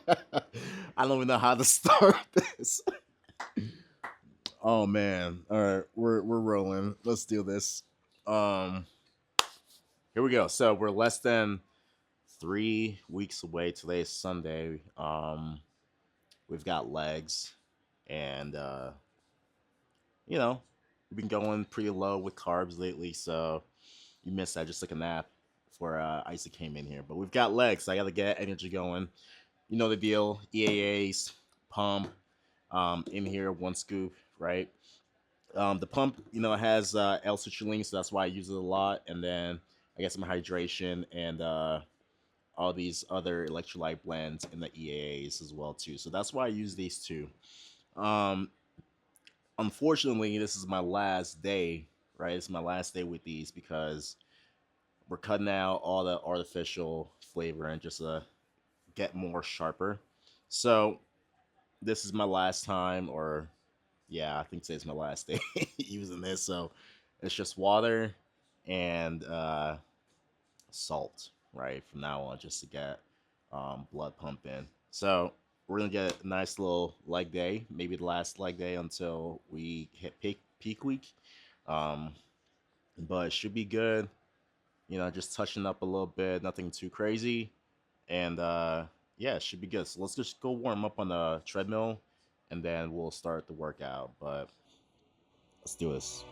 I don't even know how to start this. Oh man. All right, we're rolling. Let's do this. Um Here we go. So we're less than 3 weeks away. Today is Sunday. We've got legs and we've been going pretty low with carbs lately, so you missed that. Just took a nap before Isaac came in here. But we've got legs. So I gotta get energy going. You know the deal. EAAs, pump, in here, one scoop, right? The pump, has L-citrulline, so that's why I use it a lot. And then I get some hydration and all these other electrolyte blends in the EAAs as well too. So that's why I use these two. Um, Unfortunately, this is my last day, right? It's my last day with these because we're cutting out all the artificial flavor and just get more sharper. So this is my last time, or yeah, I think today's my last day using this. So it's just water and salt, right? From now on, just to get blood pumping. So we're gonna get a nice little leg day, maybe the last leg day until we hit peak week. Um, but it should be good. Just touching up a little bit, nothing too crazy, and yeah, it should be good. So let's just go warm up on the treadmill, and then we'll start the workout. But let's do this.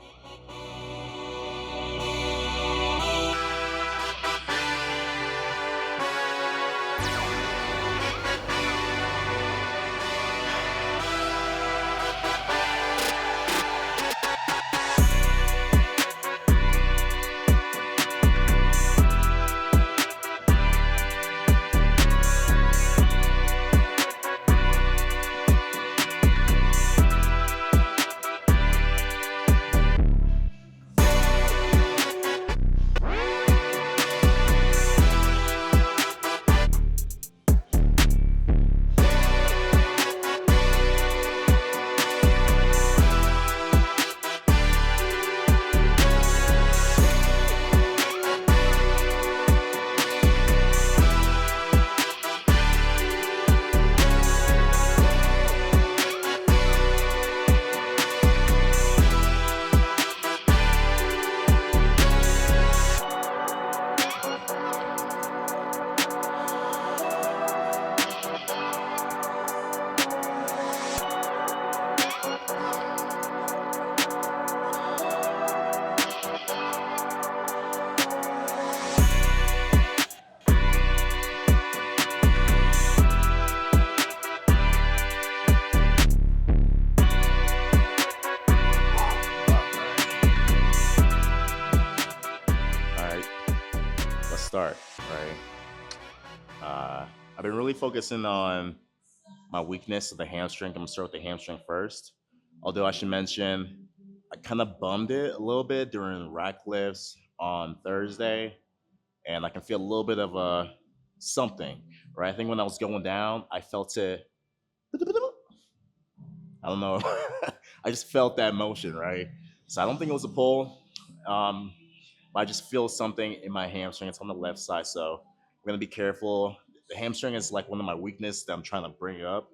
Start, right? I've been really focusing on my weakness of the hamstring. I'm gonna start with the hamstring first. Although I should mention, I kind of bummed it a little bit during rack lifts on Thursday, and I can feel a little bit of a something, right? I think when I was going down, I felt it. I don't know. I just felt that motion, right? So I don't think it was a pull. Um, but I just feel something in my hamstring. It's on the left side, so I'm gonna be careful. The hamstring is like one of my weaknesses that I'm trying to bring up.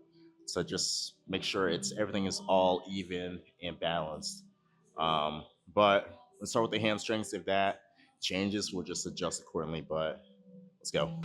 So just make sure everything is all even and balanced. But let's start with the hamstrings. If that changes, we'll just adjust accordingly. But let's go.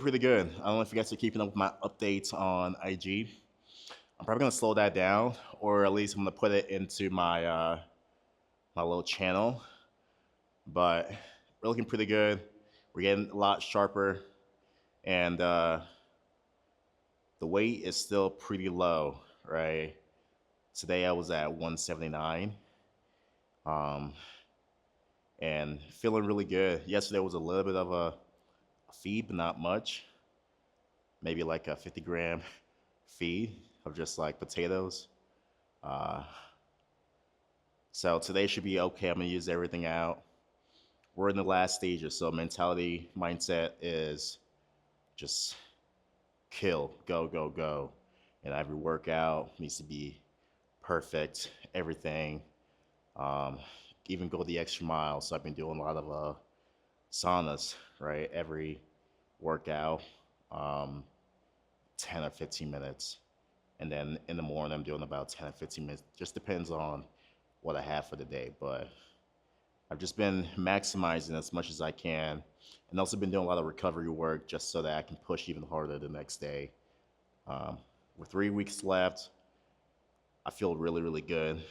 pretty good. I don't know if you guys are keeping up with my updates on IG. I'm probably gonna slow that down, or at least I'm gonna put it into my little channel. But we're looking pretty good. We're getting a lot sharper, and the weight is still pretty low, right? Today I was at 179, um, and feeling really good. Yesterday was a little bit of a feed, but not much. Maybe like a 50-gram feed of just like potatoes. Uh, so today should be okay. I'm gonna use everything out. We're in the last stages, so mentality, mindset is just kill, go, go, go. And every workout needs to be perfect, everything. Um, Even go the extra mile. So I've been doing a lot of saunas, right? Every workout, um, 10 or 15 minutes. And then in the morning, I'm doing about 10 or 15 minutes. Just depends on what I have for the day. But I've just been maximizing as much as I can, and also been doing a lot of recovery work just so that I can push even harder the next day. Um, with 3 weeks left, I feel really, really good.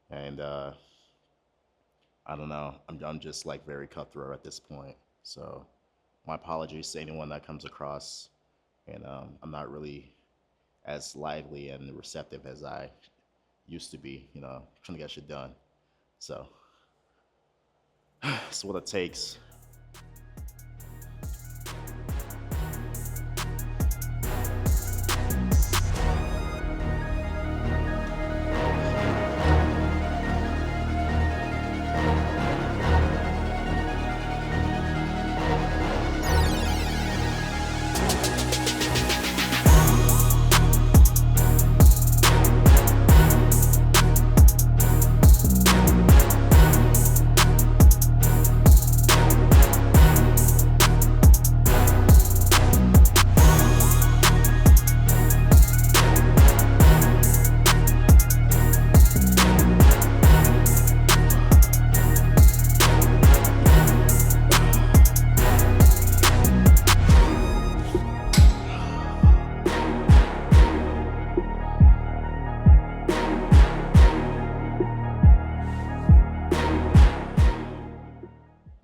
And I don't know, I'm just like very cutthroat at this point. So my apologies to anyone that comes across, and I'm not really as lively and receptive as I used to be, trying to get shit done. So it's what it takes.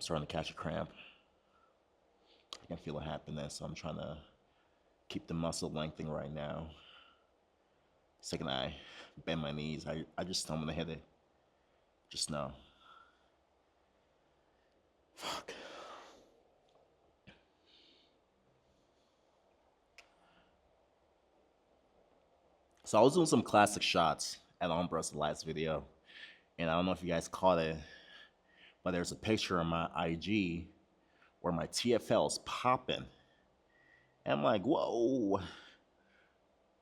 Starting to catch a cramp. I can feel it happening, so I'm trying to keep the muscle lengthening right now. Second I bend my knees, I just know I'm gonna hit it. Just know. Fuck. So I was doing some classic shots at Umbra's last video, and I don't know if you guys caught it, but there's a picture on my IG where my TFL's popping. And I'm like, whoa,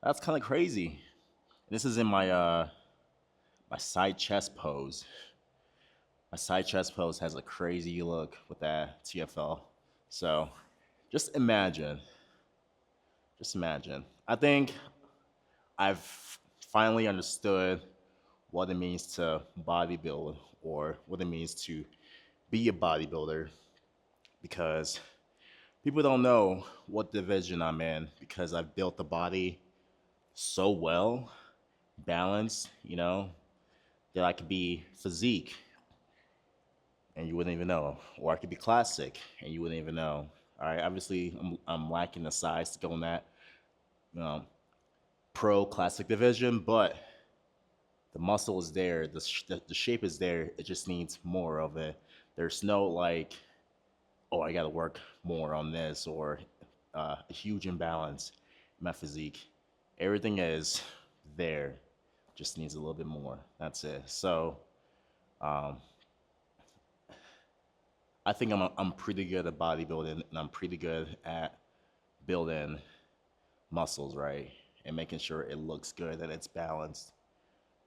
that's kind of crazy. This is in my side chest pose. My side chest pose has a crazy look with that TFL. So just imagine. Just imagine. I think I've finally understood what it means to bodybuild, or what it means to be a bodybuilder, because people don't know what division I'm in, because I've built the body so well, balanced, that I could be physique and you wouldn't even know, or I could be classic and you wouldn't even know. All right, obviously I'm lacking the size to go in that pro classic division, but the muscle is there, the shape is there. It just needs more of it. There's no like, oh, I got to work more on this, or a huge imbalance in my physique. Everything is there, just needs a little bit more. That's it. So I think I'm pretty good at bodybuilding, and I'm pretty good at building muscles, right? And making sure it looks good and it's balanced.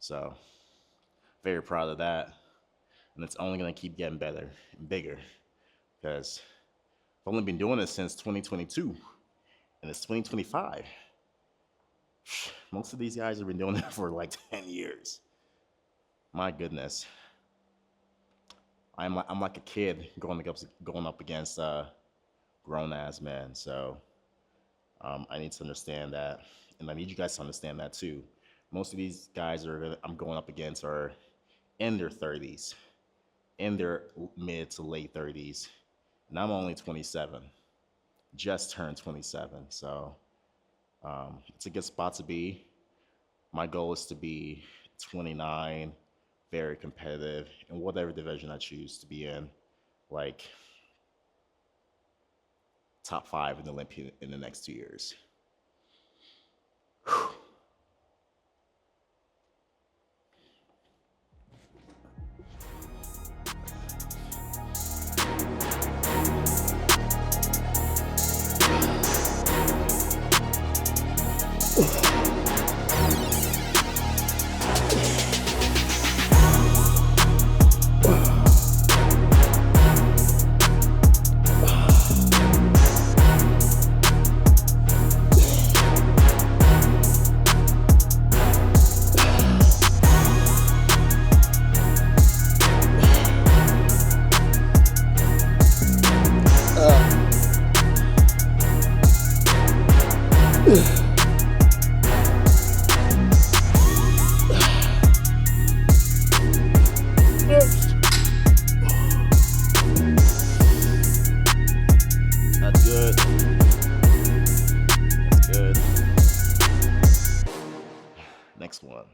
So very proud of that. And it's only gonna keep getting better and bigger, because I've only been doing this since 2022 and it's 2025. Most of these guys have been doing it for like 10 years. My goodness. I'm like a kid going up against grown ass men. So I need to understand that, and I need you guys to understand that too. Most of these guys I'm going up against are in their 30s, in their mid to late 30s, and I'm only 27, just turned 27. So it's a good spot to be. My goal is to be 29, very competitive in whatever division I choose to be in, like top 5 in Olympia in the next 2 years. Whew. That's good. That's good. Next one.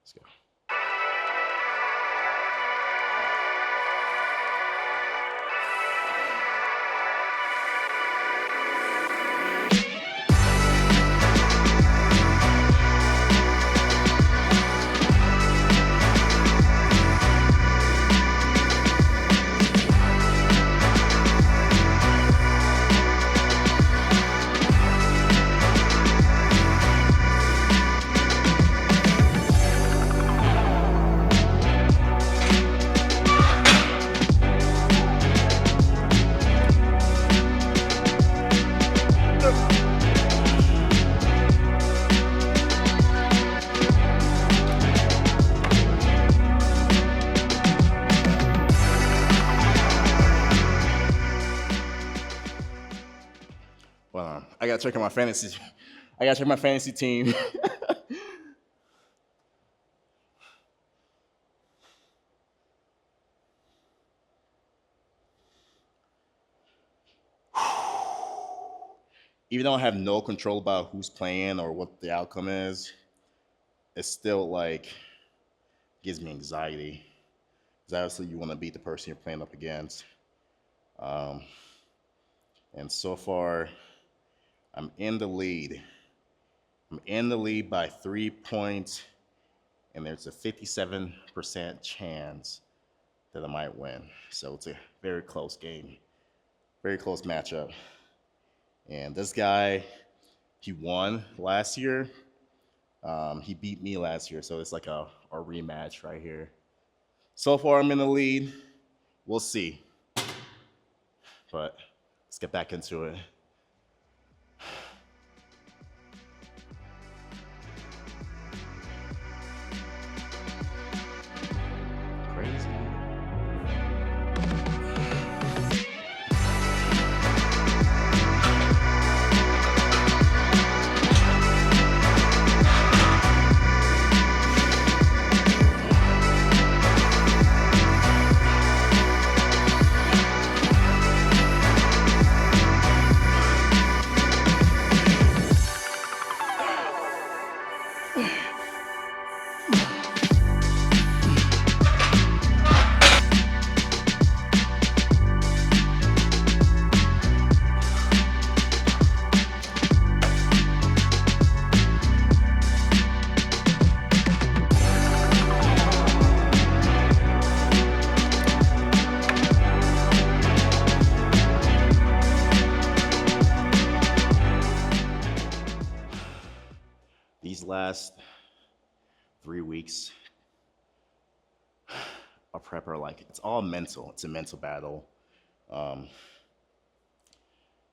Let's go. Well, I gotta check on my fantasy. I gotta check my fantasy team. Even though I have no control about who's playing or what the outcome is, it's still like gives me anxiety. Because obviously you want to beat the person you're playing up against. Um, and so far, I'm in the lead. I'm in the lead by 3 points, and there's a 57% chance that I might win. So it's a very close game, very close matchup. And this guy, he won last year. He beat me last year, so it's like a rematch right here. So far, I'm in the lead. We'll see. But let's get back into it. Crazy. These last 3 weeks of prep are like, it's all mental. It's a mental battle. Um,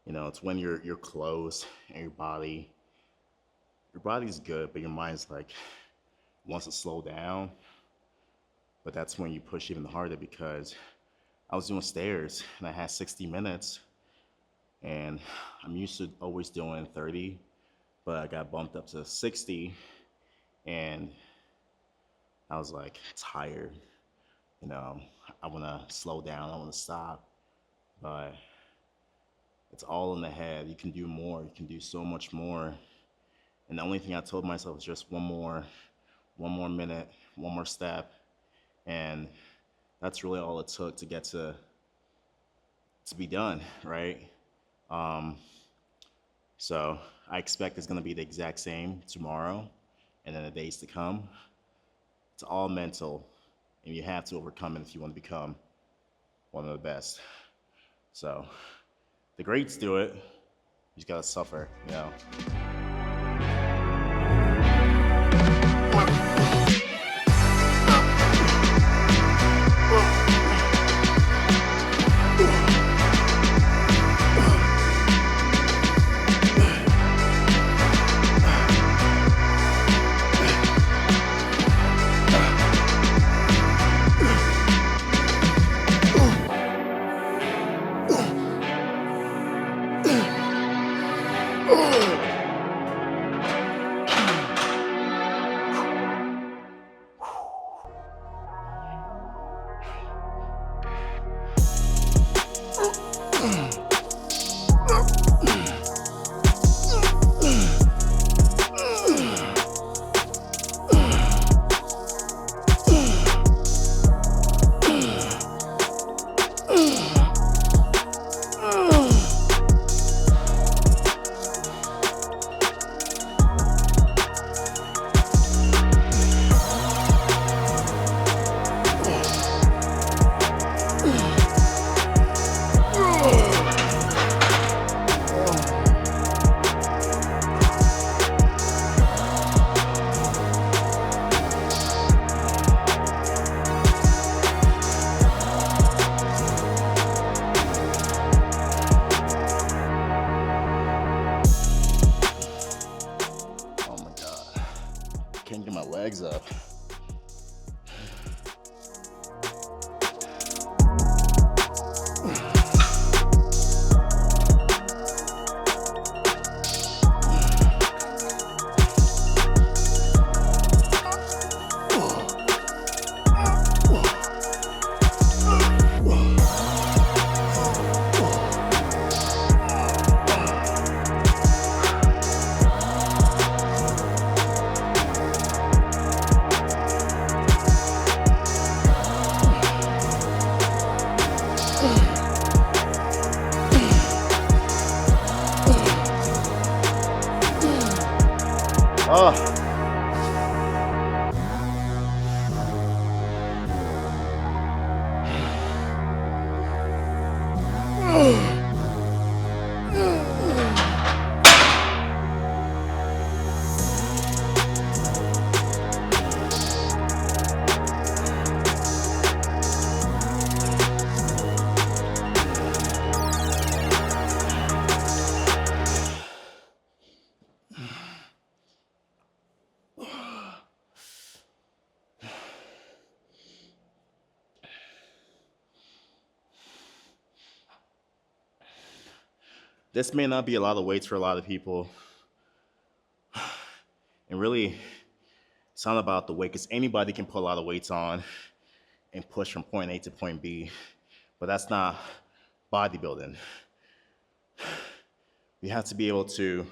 it's when you're close and your body's good, but your mind's like wants to slow down. But that's when you push even harder, because I was doing stairs and I had 60 minutes, and I'm used to always doing 30, but I got bumped up to 60, and I was like tired. You know, I want to slow down, I want to stop, but it's all in the head. You can do more, you can do so much more. And the only thing I told myself was just one more minute, one more step. And that's really all it took to get to be done, right? Um, so I expect it's gonna be the exact same tomorrow and then the days to come. It's all mental, and you have to overcome it if you want to become one of the best. So the greats do it. You just gotta suffer, you know. Can't get my legs up. Oh. This may not be a lot of weights for a lot of people. And really, it's not about the weight, because anybody can put a lot of weights on and push from point A to point B, but that's not bodybuilding. You have to be able to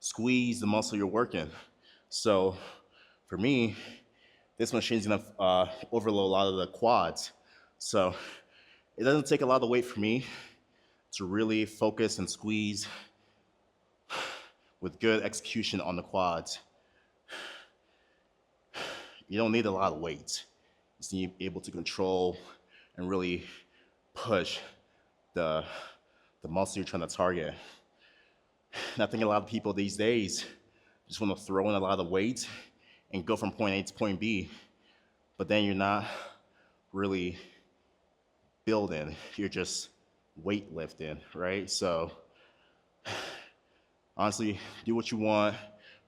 squeeze the muscle you're working. So for me, this machine's gonna overload a lot of the quads. So it doesn't take a lot of weight for me to really focus and squeeze with good execution on the quads. You don't need a lot of weight. You just need to be able to control and really push the muscle you're trying to target. And I think a lot of people these days just want to throw in a lot of weight and go from point A to point B, but then you're not really building, you're just weightlifting, right? So honestly, do what you want,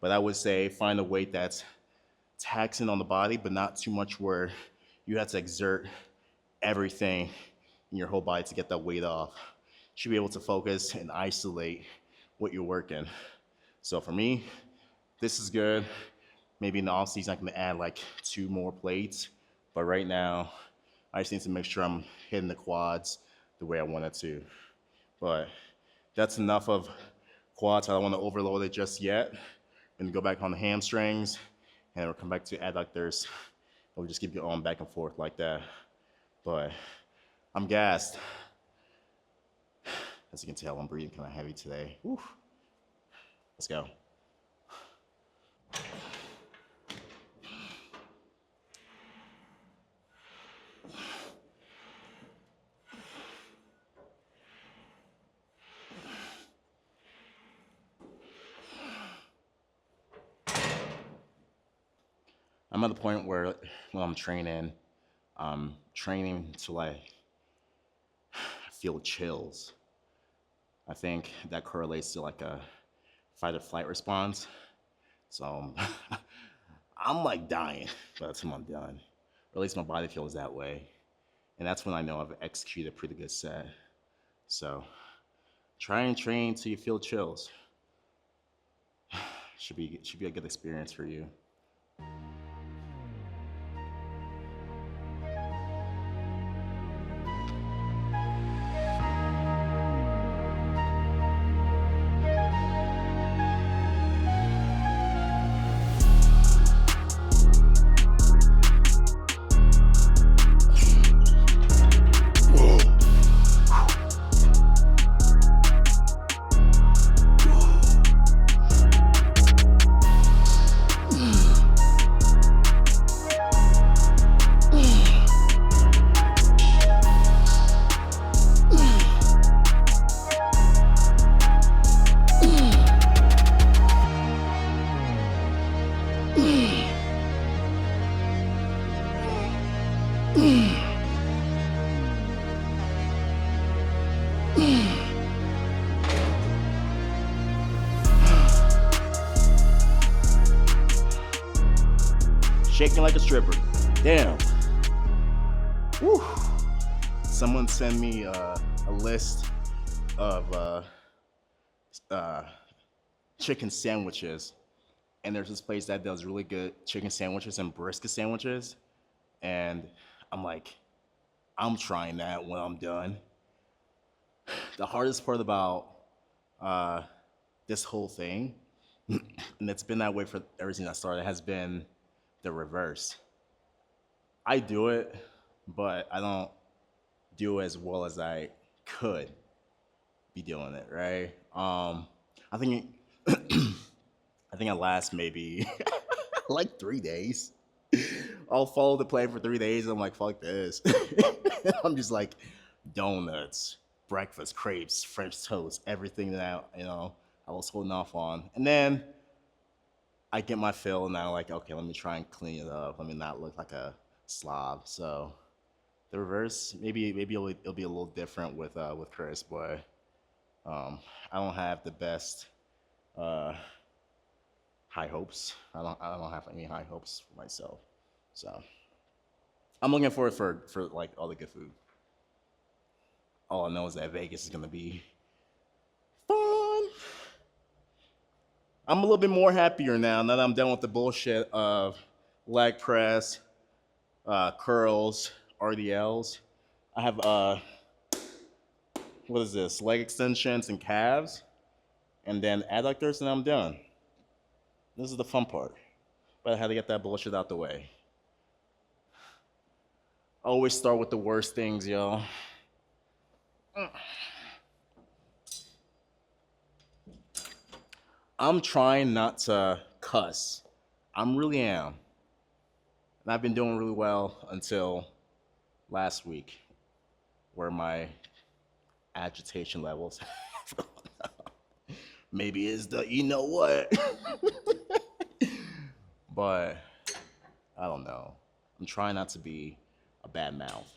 but I would say find a weight that's taxing on the body, but not too much where you have to exert everything in your whole body to get that weight off. should be able to focus and isolate what you're working. So for me, this is good. Maybe in the off season I can add like 2 more plates, but right now I just need to make sure I'm hitting the quads the way I want it to. But that's enough of quads. I don't want to overload it just yet. And go back on the hamstrings, and we'll come back to adductors. We'll just keep going back and forth like that. But I'm gassed. As you can tell, I'm breathing kind of heavy today. Whew. Let's go. I'm at the point where when I'm training till I feel chills. I think that correlates to like a fight or flight response. So I'm like dying by the time I'm done. Or at least my body feels that way. And that's when I know I've executed a pretty good set. So try and train till you feel chills. Should be a good experience for you. Shaking like a stripper. Damn. Woo. Someone sent me a list of chicken sandwiches. And there's this place that does really good chicken sandwiches and brisket sandwiches. And I'm like, I'm trying that when I'm done. The hardest part about this whole thing, and it's been that way for ever since I started, has been the reverse. I do it, but I don't do as well as I could be doing it, right? I think I last maybe like 3 days. I'll follow the plan for 3 days and I'm like, fuck this. I'm just like donuts, breakfast, crepes, French toast, everything that I was holding off on. And then I get my fill and I'm like, okay, let me try and clean it up. Let me not look like a slob. So the reverse, maybe it'll be a little different with Chris, but I don't have the best high hopes. I don't have any high hopes for myself. So I'm looking forward for like all the good food. All I know is that Vegas is gonna be fun. I'm a little bit more happier now that I'm done with the bullshit of leg press, curls, RDLs. I have what is this? Leg extensions and calves, and then adductors, and I'm done. This is the fun part. But I had to get that bullshit out the way. Always start with the worst things, y'all. I'm trying not to cuss. I really am. And I've been doing really well until last week, where my agitation levels maybe is the you know what. But I don't know. I'm trying not to be a bad mouth.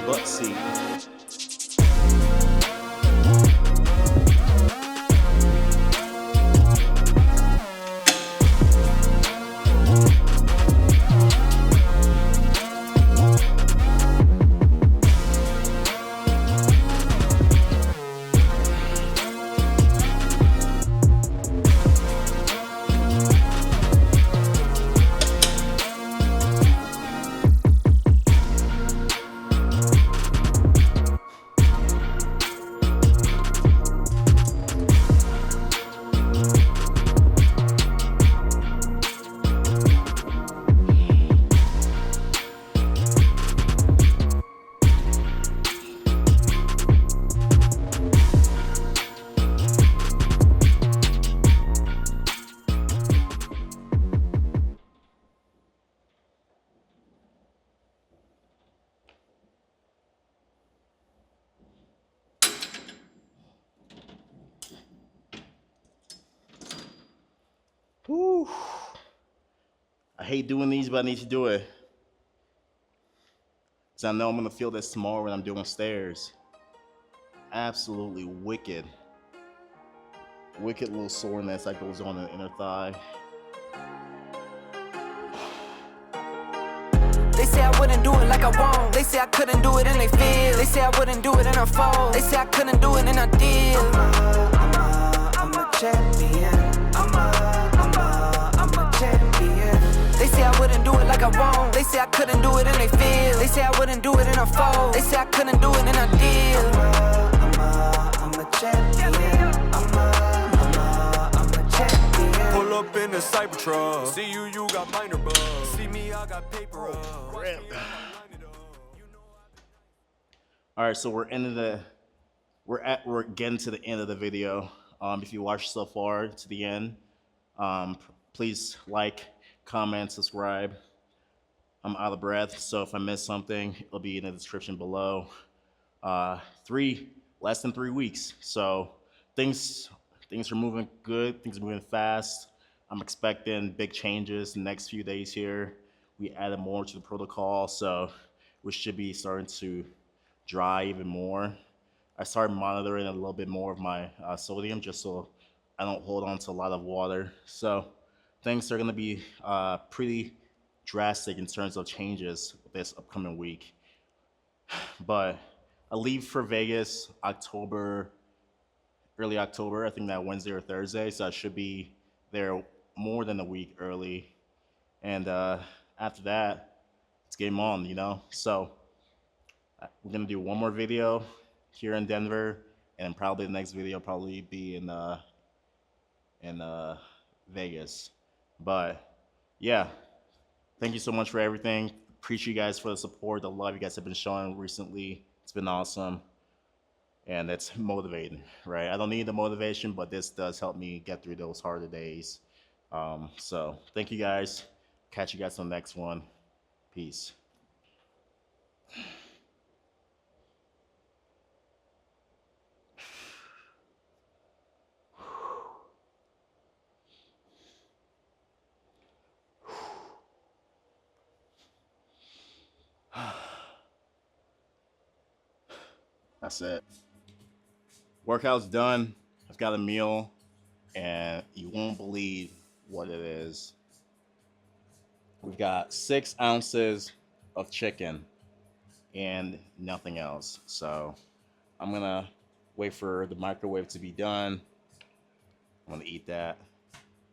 Butt seat. Whew. I hate doing these, but I need to do it. Because I know I'm going to feel this tomorrow when I'm doing stairs. Absolutely wicked. Wicked little soreness that goes on in the inner thigh. They say I wouldn't do it like I won't. They say I couldn't do it and they feel. They say I wouldn't do it and I fall. They say I couldn't do it and I did. I'm a champion. I'm a champion. They say I wouldn't do it like I won't. They say I couldn't do it and they feel. They say I wouldn't do it and I fall. They say I couldn't do it and I did. I'm a champion. I'm a champion. Pull up in the Cybertruck. See you got minor bugs. See me, I got paper up. All right, so we're getting to the end of the video. If you watched so far to the end, please like, comment, subscribe. I'm out of breath, so if I miss something, it'll be in the description below. Less than 3 weeks, so things are moving good. Things are moving fast. I'm expecting big changes the next few days here. We added more to the protocol, so we should be starting to dry even more. I started monitoring a little bit more of my sodium just so I don't hold on to a lot of water. So things are going to be pretty drastic in terms of changes this upcoming week. But I leave for Vegas early October, I think that Wednesday or Thursday, so I should be there more than a week early. And after that, it's game on, you know? So we're gonna do one more video here in Denver, and probably the next video will probably be in Vegas. But yeah, thank you so much for everything. Appreciate you guys for the support, the love you guys have been showing recently. It's been awesome, and it's motivating, right? I don't need the motivation, but this does help me get through those harder days. So thank you guys. Catch you guys on the next one. Peace. That's it. Workout's done. I've got a meal, and you won't believe what it is. We've got 6 ounces of chicken. and nothing else. So I'm gonna wait for the microwave to be done. I'm gonna eat that,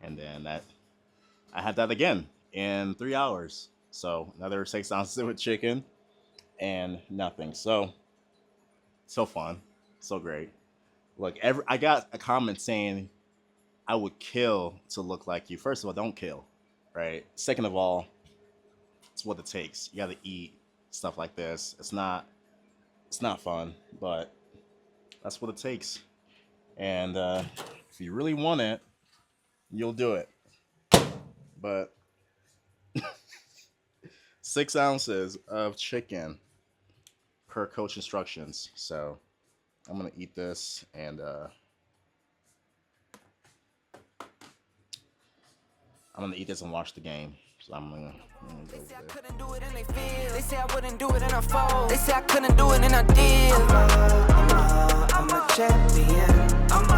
and then I had that again in 3 hours. So another 6 ounces with chicken and nothing. So fun, so great. Look, I got a comment saying I would kill to look like you. First of all, don't kill, right? Second of all, it's what it takes. You got to eat stuff like this. It's not fun, but that's what it takes. And if you really want it, you'll do it. But 6 ounces of chicken per coach instructions. So I'm gonna eat this, and I'm gonna eat this and watch the game. So I'm gonna go over there. Couldn't do it and they feel. They say I wouldn't do it and I fall. They say I couldn't do it and I did. I'm a champion. I'm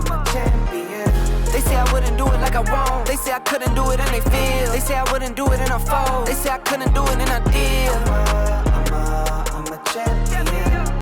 a champion. They say I wouldn't do it like I won't. They say I couldn't do it and they feel. They say I wouldn't do it and I fall. They say I couldn't do it and I did.